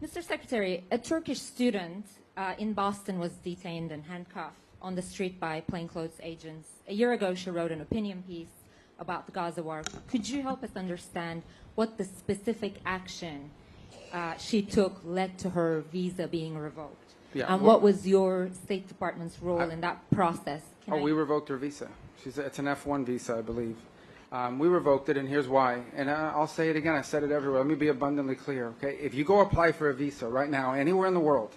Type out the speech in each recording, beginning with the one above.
Mr. Secretary, a Turkish student in Boston was detained and handcuffed on the street by plainclothes agents. A year ago, she wrote an opinion piece about the Gaza war. Could you help us understand what the specific action she took led to her visa being revoked? Yeah, and what was your State Department's role in that process? We revoked her visa. It's an F1 visa, I believe. We revoked it, and here's why. And I'll say it again. I said it everywhere. Let me be abundantly clear, okay? If you go apply for a visa right now, anywhere in the world,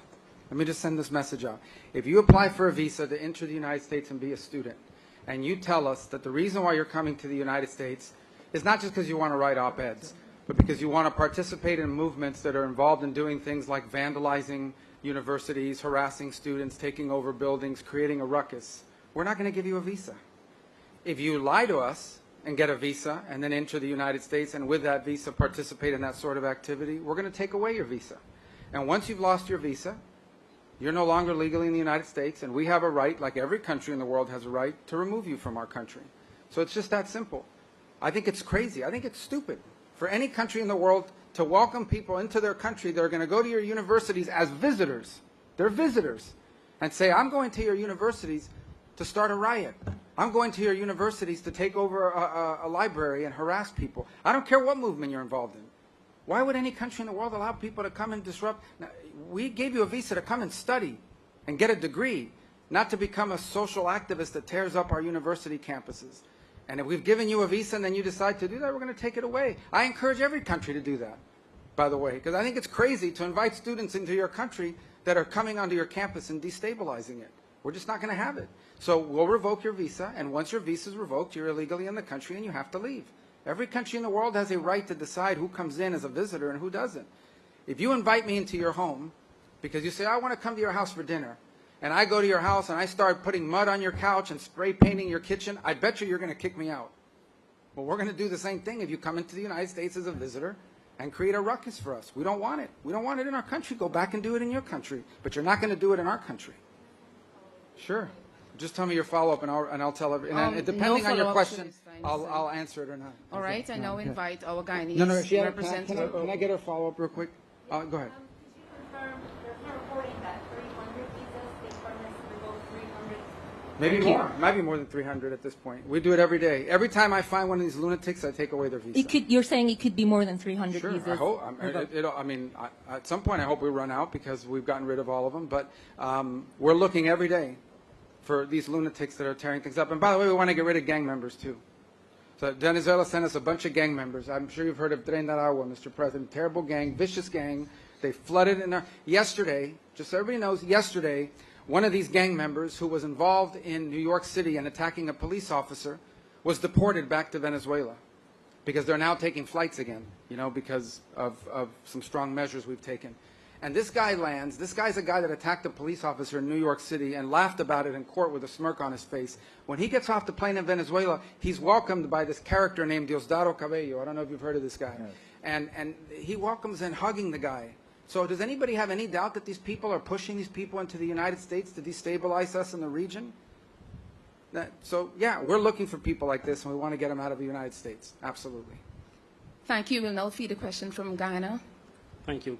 let me just send this message out. If you apply for a visa to enter the United States and be a student, and you tell us that the reason why you're coming to the United States is not just because you want to write op-eds, but because you want to participate in movements that are involved in doing things like vandalizing universities, harassing students, taking over buildings, creating a ruckus, we're not going to give you a visa. If you lie to us and get a visa and then enter the United States and with that visa participate in that sort of activity, we're going to take away your visa. And once you've lost your visa, you're no longer legally in the United States, and we have a right, like every country in the world has a right, to remove you from our country. So it's just that simple. I think it's crazy. I think it's stupid for any country in the world to welcome people into their country that are going to go to your universities as visitors. They're visitors. And say, I'm going to your universities to start a riot. I'm going to your universities to take over a library and harass people. I don't care what movement you're involved in. Why would any country in the world allow people to come and disrupt? Now, we gave you a visa to come and study and get a degree, not to become a social activist that tears up our university campuses. And if we've given you a visa and then you decide to do that, we're going to take it away. I encourage every country to do that, by the way, because I think it's crazy to invite students into your country that are coming onto your campus and destabilizing it. We're just not going to have it. So we'll revoke your visa, and once your visa is revoked, you're illegally in the country and you have to leave. Every country in the world has a right to decide who comes in as a visitor and who doesn't. If you invite me into your home because you say, I want to come to your house for dinner, and I go to your house and I start putting mud on your couch and spray painting your kitchen, I bet you're going to kick me out. Well, we're going to do the same thing if you come into the United States as a visitor and create a ruckus for us. We don't want it. We don't want it in our country. Go back and do it in your country. But you're not going to do it in our country. Sure. Just tell me your follow-up, and I'll tell everyone. Depending on your question, I'll answer it or not. All right. I now invite our Guyanese representative. Can I get her follow-up real quick? Go ahead. Could you confirm, there's no reporting that 300 visas, State Department revoked 300? Maybe more. Might be more than 300 at this point. We do it every day. Every time I find one of these lunatics, I take away their visa. You're saying it could be more than 300 sure, visas? I hope. At some point, I hope we run out because we've gotten rid of all of them. But we're looking every day for these lunatics that are tearing things up. And by the way, we want to get rid of gang members too. So Venezuela sent us a bunch of gang members. I'm sure you've heard of Tren de Aragua, Mr. President. Terrible gang, vicious gang. They flooded in there. Yesterday, just so everybody knows, yesterday, one of these gang members who was involved in New York City and attacking a police officer was deported back to Venezuela because they're now taking flights again, because of some strong measures we've taken. And this guy lands. This guy's a guy that attacked a police officer in New York City and laughed about it in court with a smirk on his face. When he gets off the plane in Venezuela, he's welcomed by this character named Diosdado Cabello. I don't know if you've heard of this guy. Yes. And he welcomes and hugging the guy. So does anybody have any doubt that these people are pushing these people into the United States to destabilize us in the region? So, yeah, we're looking for people like this, and we want to get them out of the United States. Absolutely. Thank you. We'll now feed a question from Guyana. Thank you.